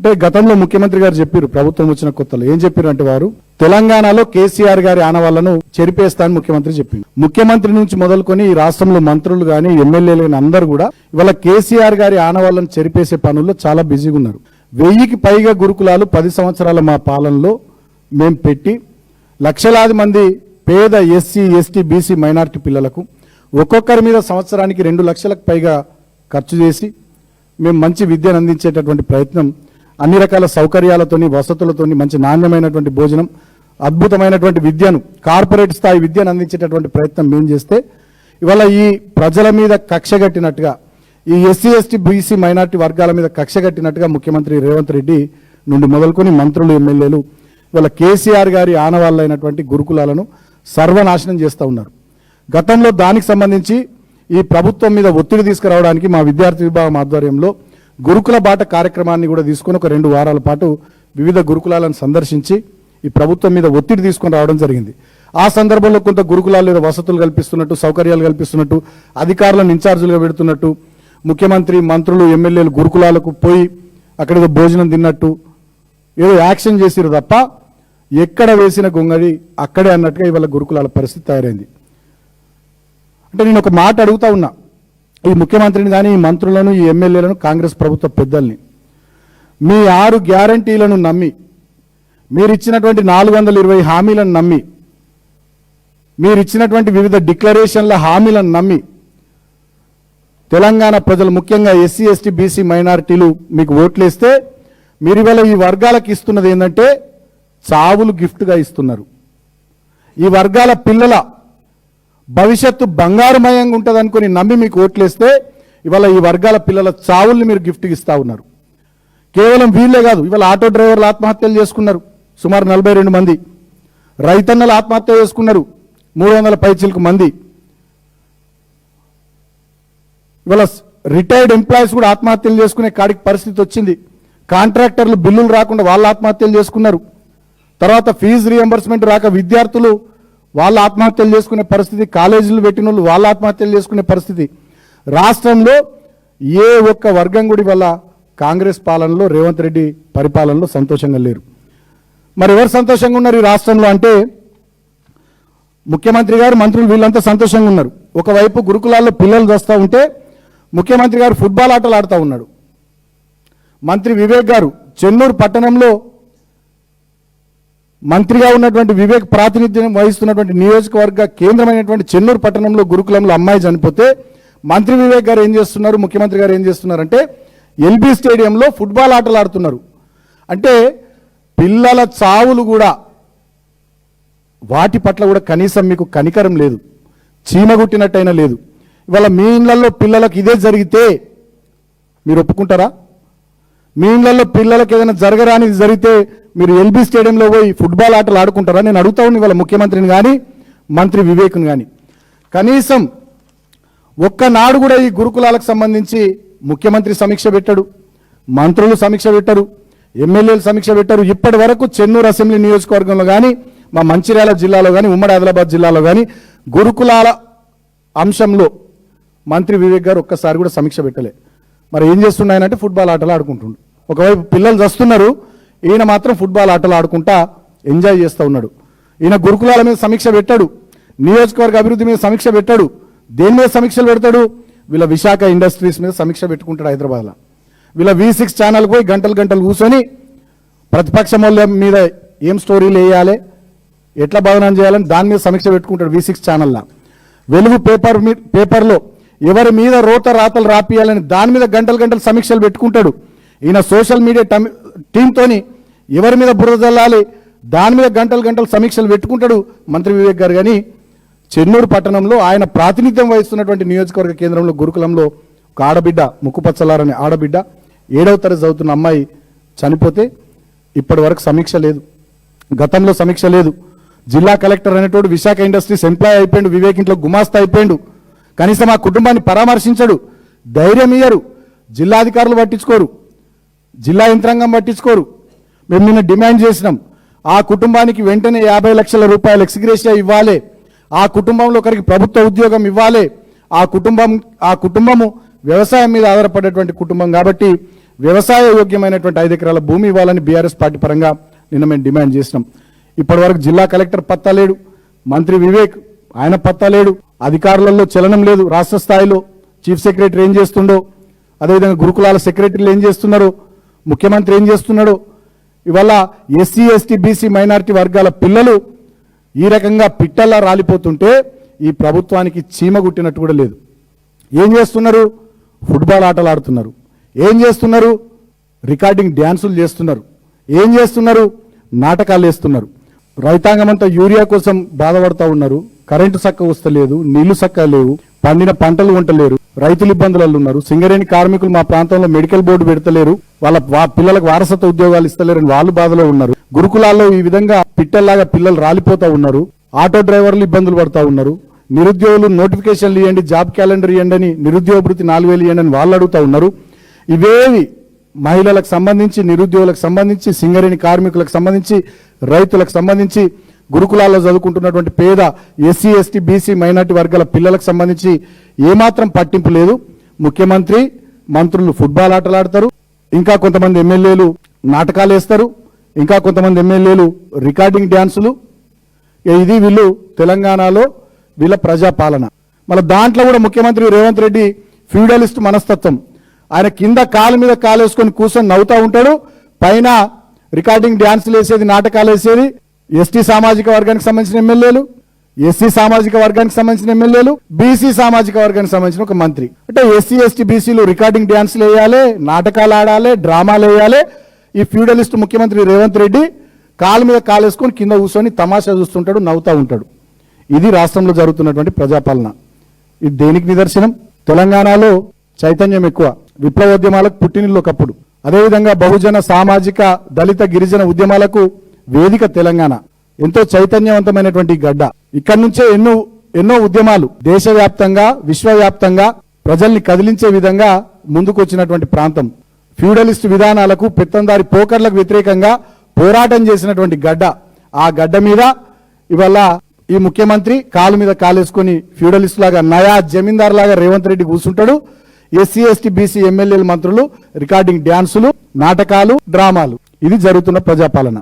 అంటే గతంలో ముఖ్యమంత్రి గారు చెప్పారు, ప్రభుత్వం వచ్చిన కొత్తలో ఏం చెప్పారు అంటే, వారు తెలంగాణలో కేసీఆర్ గారి ఆనవాళ్లను చెరిపేస్తానని ముఖ్యమంత్రి చెప్పింది. ముఖ్యమంత్రి నుంచి మొదలుకొని ఈ రాష్ట్రంలో మంత్రులు కానీ ఎమ్మెల్యేలు కానీ అందరూ కూడా ఇవాళ కేసీఆర్ గారి ఆనవాళ్లను చెరిపేసే పనుల్లో చాలా బిజీగా ఉన్నారు. 1000కి పైగా గురుకులాలు 10 సంవత్సరాల మా పాలనలో మేము పెట్టి లక్షలాది మంది పేద ఎస్సీ ఎస్టీ బీసీ మైనారిటీ పిల్లలకు ఒక్కొక్కరి మీద సంవత్సరానికి 2 లక్షలకు పైగా ఖర్చు చేసి మేము మంచి విద్యను అందించేటటువంటి ప్రయత్నం, అన్ని రకాల సౌకర్యాలతోని వసతులతోని మంచి నాణ్యమైనటువంటి భోజనం, అద్భుతమైనటువంటి విద్యను, కార్పొరేట్ స్థాయి విద్యను అందించేటటువంటి ప్రయత్నం మేము చేస్తే ఇవాళ ఈ ప్రజల మీద కక్షగట్టినట్టుగా, ఈ ఎస్సీ ఎస్టీ బీసీ మైనారిటీ వర్గాల మీద కక్షగట్టినట్టుగా ముఖ్యమంత్రి రేవంత్ రెడ్డి నుండి మొదలుకొని మంత్రులు ఎమ్మెల్యేలు ఇవాళ కేసీఆర్ గారి ఆనవాళ్ళైనటువంటి గురుకులాలను సర్వనాశనం చేస్తూ ఉన్నారు. గతంలో దానికి సంబంధించి ఈ ప్రభుత్వం మీద ఒత్తిడి తీసుకురావడానికి మా విద్యార్థి విభాగం ఆధ్వర్యంలో గురుకుల బాట కార్యక్రమాన్ని కూడా తీసుకొని ఒక 2 వారాల పాటు వివిధ గురుకులాలను సందర్శించి ఈ ప్రభుత్వం మీద ఒత్తిడి తీసుకొని రావడం జరిగింది. ఆ సందర్భంలో కొంత గురుకులాలు ఏదో వసతులు కల్పిస్తున్నట్టు, సౌకర్యాలు కల్పిస్తున్నట్టు, అధికారులను ఇన్ఛార్జీలుగా పెడుతున్నట్టు, ముఖ్యమంత్రి మంత్రులు ఎమ్మెల్యేలు గురుకులాలకు పోయి అక్కడ ఏదో భోజనం తిన్నట్టు ఏదో యాక్షన్ చేసిరు తప్ప ఎక్కడ వేసిన గొంగడి అక్కడే అన్నట్టుగా ఇవాళ గురుకులాల పరిస్థితి తయారైంది. అంటే నేను ఒక మాట అడుగుతా ఉన్నా, ఈ ముఖ్యమంత్రిని కానీ, ఈ మంత్రులను, ఈ ఎమ్మెల్యేలను, కాంగ్రెస్ ప్రభుత్వ పెద్దల్ని, మీ 6 గ్యారంటీలను నమ్మి, మీరు ఇచ్చినటువంటి 420 హామీలను నమ్మి, మీరు ఇచ్చినటువంటి వివిధ డిక్లరేషన్ల హామీలను నమ్మి తెలంగాణ ప్రజలు, ముఖ్యంగా ఎస్సీ ఎస్టీ బీసీ మైనారిటీలు మీకు ఓట్లేస్తే మీరు ఇవాళ ఈ వర్గాలకు ఇస్తున్నది ఏంటంటే చావులు గిఫ్ట్గా ఇస్తున్నారు. ఈ వర్గాల పిల్లల భవిష్యత్తు బంగారుమయంగా ఉంటుంది అనుకుని నమ్మి మీకు ఓట్లేస్తే ఇవాళ ఈ వర్గాల పిల్లల చావుల్ని మీరు గిఫ్ట్గా ఇస్తూ ఉన్నారు. కేవలం వీళ్ళే కాదు, ఇవాళ ఆటో డ్రైవర్లు ఆత్మహత్యలు చేసుకున్నారు సుమారు 42 మంది, రైతన్నలు ఆత్మహత్య చేసుకున్నారు 300 పైచిలకు మంది, ఇవాళ రిటైర్డ్ ఎంప్లాయీస్ కూడా ఆత్మహత్యలు చేసుకునే కాడికి పరిస్థితి వచ్చింది. కాంట్రాక్టర్లు బిల్లులు రాకుండా వాళ్ళు ఆత్మహత్యలు చేసుకున్నారు. తర్వాత ఫీజు రియంబర్స్మెంట్ రాక విద్యార్థులు వాళ్ళు ఆత్మహత్యలు చేసుకునే పరిస్థితి, కాలేజీలు పెట్టిన వాళ్ళు వాళ్ళు ఆత్మహత్యలు చేసుకునే పరిస్థితి. రాష్ట్రంలో ఏ ఒక్క వర్గం కూడా వల్ల కాంగ్రెస్ పాలనలో, రేవంత్ రెడ్డి పరిపాలనలో సంతోషంగా లేరు. మరి ఎవరు సంతోషంగా ఉన్నారు ఈ రాష్ట్రంలో అంటే, ముఖ్యమంత్రి గారు, మంత్రులు వీళ్ళంతా సంతోషంగా ఉన్నారు. ఒకవైపు గురుకులాల్లో పిల్లలు వస్తూ ఉంటే ముఖ్యమంత్రి గారు ఫుట్బాల్ ఆటలు ఆడుతూ ఉన్నాడు. మంత్రి వివేక్ గారు చెన్నూరు పట్టణంలో మంత్రిగా ఉన్నటువంటి వివేక్ ప్రాతినిధ్యం వహిస్తున్నటువంటి నియోజకవర్గ కేంద్రమైనటువంటి చెన్నూరు పట్టణంలో గురుకులంలో అమ్మాయి చనిపోతే మంత్రి వివేక్ గారు ఏం చేస్తున్నారు, ముఖ్యమంత్రి గారు ఏం చేస్తున్నారంటే ఎల్బీ స్టేడియంలో ఫుట్బాల్ ఆటలు ఆడుతున్నారు. అంటే పిల్లల చావులు కూడా, వాటి పట్ల కూడా కనీసం మీకు కనికరం లేదు, చీమగుట్టినట్టయినా లేదు. ఇవాళ మీ ఇళ్లలో పిల్లలకు ఇదే జరిగితే మీరు ఒప్పుకుంటారా? మీ ఇళ్లలో పిల్లలకు ఏదైనా జరగరానిది జరిగితే మీరు ఎల్బీ స్టేడియంలో పోయి ఫుట్బాల్ ఆటలు ఆడుకుంటారా? నేను అడుగుతా ఉన్నాను ఇవాళ ముఖ్యమంత్రిని కానీ, మంత్రి వివేక్ని కానీ. కనీసం ఒక్కనాడు కూడా ఈ గురుకులాలకు సంబంధించి ముఖ్యమంత్రి సమీక్ష పెట్టాడు, మంత్రులు సమీక్ష పెట్టారు, ఎమ్మెల్యేలు సమీక్ష పెట్టారు. ఇప్పటి వరకు చెన్నూరు అసెంబ్లీ నియోజకవర్గంలో కానీ, మా మంచిర్యాల జిల్లాలో కానీ, ఉమ్మడి ఆదిలాబాద్ జిల్లాలో కానీ గురుకులాల అంశంలో మంత్రి వివేక్ గారు ఒక్కసారి కూడా సమీక్ష పెట్టలే. మరి ఏం చేస్తున్నాయనంటే ఫుట్బాల్ ఆటలు ఆడుకుంటుండు. ఒకవైపు పిల్లలు వస్తున్నారు, ఈయన మాత్రం ఫుట్బాల్ ఆటలు ఆడుకుంటా ఎంజాయ్ చేస్తూ ఉన్నాడు. ఈయన గురుకులాల మీద సమీక్ష పెట్టాడు, నియోజకవర్గ అభివృద్ధి మీద సమీక్ష పెట్టాడు. దేని మీద సమీక్షలు పెడతాడు? వీళ్ళ విశాఖ ఇండస్ట్రీస్ మీద సమీక్ష పెట్టుకుంటాడు హైదరాబాద్లో. వీళ్ళ V6 ఛానల్ పోయి గంటలు గంటలు కూర్చొని ప్రతిపక్ష మూల్యం మీద ఏం స్టోరీలు వేయాలి, ఎట్లా బదనాం చేయాలని దాని మీద సమీక్ష పెట్టుకుంటాడు V6 ఛానల్లో. వెలుగు పేపర్లో ఎవరి మీద రాతలు రాపియాలని దాని మీద గంటలు గంటలు సమీక్షలు పెట్టుకుంటాడు. ఈయన సోషల్ మీడియా టీంతోని ఎవరి మీద బురద జల్లాలి దాని మీద గంటలు గంటలు సమీక్షలు పెట్టుకుంటాడు మంత్రి వివేక్ గారు. కానీ చెన్నూరు పట్టణంలో ఆయన ప్రాతినిధ్యం వహిస్తున్నటువంటి నియోజకవర్గ కేంద్రంలో గురుకులంలో ఒక ఆడబిడ్డ, ముక్కుపచ్చలారని ఆడబిడ్డ 7వ తరగతి చదువుతున్న అమ్మాయి చనిపోతే ఇప్పటి వరకు సమీక్ష లేదు, గతంలో సమీక్ష లేదు. జిల్లా కలెక్టర్ అనేటోడు విశాఖ ఇండస్ట్రీస్ ఎంప్లాయ్ అయిపోయాడు, వివేక్ ఇంట్లో గుమాస్తా అయిపోయాడు. కనీసం ఆ కుటుంబాన్ని పరామర్శించడు, ధైర్యం ఇయ్యరు. జిల్లాధికారులు పట్టించుకోరు, జిల్లా యంత్రాంగం పట్టించుకోరు. మేము నిన్న డిమాండ్ చేసినాం, ఆ కుటుంబానికి వెంటనే 50 లక్షల రూపాయలు ఎక్స్గ్రేషియా ఇవ్వాలి, ఆ కుటుంబంలో ఒకరికి ప్రభుత్వ ఉద్యోగం ఇవ్వాలి. ఆ కుటుంబము వ్యవసాయం మీద ఆధారపడేటువంటి కుటుంబం కాబట్టి వ్యవసాయ యోగ్యమైనటువంటి 5 ఎకరాల భూమి ఇవ్వాలని బీఆర్ఎస్ పార్టీ పరంగా నిన్న మేము డిమాండ్ చేసినాం. ఇప్పటివరకు జిల్లా కలెక్టర్ పత్తా లేడు, మంత్రి వివేక్ ఆయన పత్తా లేడు, అధికారులలో చలనం లేదు. రాష్ట్ర స్థాయిలో చీఫ్ సెక్రటరీ ఏం చేస్తుండో, అదేవిధంగా గురుకులాల సెక్రటరీలు ఏం చేస్తున్నారో, ముఖ్యమంత్రి ఏం చేస్తున్నాడో, ఇవాళ ఎస్సీ ఎస్టీ బీసీ మైనారిటీ వర్గాల పిల్లలు ఈ రకంగా పిట్టల్లా రాలిపోతుంటే ఈ ప్రభుత్వానికి చీమ గుట్టినట్టు కూడా లేదు. ఏం చేస్తున్నారు? ఫుట్బాల్ ఆటలు ఆడుతున్నారు. ఏం చేస్తున్నారు? రికార్డింగ్ డ్యాన్సులు చేస్తున్నారు. ఏం చేస్తున్నారు? నాటకాలు వేస్తున్నారు. రైతాంగం అంతా యూరియా కోసం బాధపడతా ఉన్నారు. కరెంటు చక్క వస్తలేదు, నీళ్లు చక్క లేవు, పండిన పంటలు వంటలేరు, రైతులు ఇబ్బందులలో ఉన్నారు. సింగరేణి కార్మికులు మా ప్రాంతంలో మెడికల్ బోర్డు పెడతలేరు, వాళ్ళ పిల్లలకు వారసత్వ ఉద్యోగాలు ఇస్తలేరని వాళ్ళు బాధలో ఉన్నారు. గురుకులాల్లో ఈ విధంగా పిట్టల్లాగా పిల్లలు రాలిపోతా ఉన్నారు. ఆటో డ్రైవర్లు ఇబ్బందులు పడతా ఉన్నారు. నిరుద్యోగులు నోటిఫికేషన్లు ఇవ్వండి, జాబ్ క్యాలెండర్ ఇవ్వండి అని, నిరుద్యోగ భృతి 4000 ఇవ్వండి అని వాళ్ళు అడుగుతా ఉన్నారు. ఇవేవి మహిళలకు సంబంధించి, నిరుద్యోగులకు సంబంధించి, సింగరేణి కార్మికులకు సంబంధించి, రైతులకు సంబంధించి, గురుకులాల్లో చదువుకుంటున్నటువంటి పేద ఎస్సీ ఎస్టీ బీసీ మైనార్టీ వర్గాల పిల్లలకు సంబంధించి ఏమాత్రం పట్టింపు లేదు. ముఖ్యమంత్రి మంత్రులు ఫుట్బాల్ ఆటలు ఆడతారు, ఇంకా కొంతమంది ఎమ్మెల్యేలు నాటకాలు వేస్తారు, ఇంకా కొంతమంది ఎమ్మెల్యేలు రికార్డింగ్ డ్యాన్సులు. ఇది వీళ్ళు తెలంగాణలో వీళ్ళ ప్రజాపాలన. మళ్ళీ దాంట్లో కూడా ముఖ్యమంత్రి రేవంత్ రెడ్డి ఫ్యూడలిస్ట్ మనస్తత్వం. ఆయన కింద కాలు మీద కాలు వేసుకొని కూర్చొని నవ్వుతూ ఉంటాడు, పైన రికార్డింగ్ డ్యాన్సులు వేసేది, నాటకాలు వేసేది ఎస్టీ సామాజిక వర్గానికి సంబంధించిన ఎమ్మెల్యేలు, ఎస్సీ సామాజిక వర్గానికి సంబంధించిన ఎమ్మెల్యేలు, బీసీ సామాజిక వర్గానికి సంబంధించిన ఒక మంత్రి. అంటే ఎస్సీ ఎస్టీ బీసీలు రికార్డింగ్ డ్యాన్సులు వేయాలి, నాటకాలు ఆడాలి, డ్రామాలు వేయాలి. ఈ ఫ్యూడలిస్ట్ ముఖ్యమంత్రి రేవంత్ రెడ్డి కాలు మీద కాలు వేసుకొని కింద కూర్చొని తమాషా చూస్తుంటాడు, నవ్వుతూ ఉంటాడు. ఇది రాష్ట్రంలో జరుగుతున్నటువంటి ప్రజాపాలన. ఇది దేనికి నిదర్శనం? తెలంగాణలో చైతన్యం ఎక్కువ, విప్లవోద్యమాలకు పుట్టినిల్లు ఒకప్పుడు. అదేవిధంగా బహుజన సామాజిక దళిత గిరిజన ఉద్యమాలకు వేదిక తెలంగాణ. ఎంతో చైతన్యవంతమైనటువంటి గడ్డ. ఇక్కడి నుంచే ఎన్నో ఉద్యమాలు దేశవ్యాప్తంగా విశ్వవ్యాప్తంగా ప్రజల్ని కదిలించే విధంగా ముందుకు వచ్చినటువంటి ప్రాంతం. ఫ్యూడలిస్ట్ విధానాలకు, పెత్తందారి పోకర్లకు వ్యతిరేకంగా పోరాటం చేసినటువంటి గడ్డ. ఆ గడ్డ మీద ఇవాళ ఈ ముఖ్యమంత్రి కాలు మీద కాలేసుకొని ఫ్యూడలిస్ట్ లాగా, నయా జమీందార్ లాగా రేవంత్ రెడ్డి కూర్చుంటాడు. ఎస్సీ ఎస్టీ బీసీ ఎమ్మెల్యేల మంత్రులు రికార్డింగ్ డ్యాన్సులు, నాటకాలు, డ్రామాలు. ఇది జరుగుతున్న ప్రజాపాలన.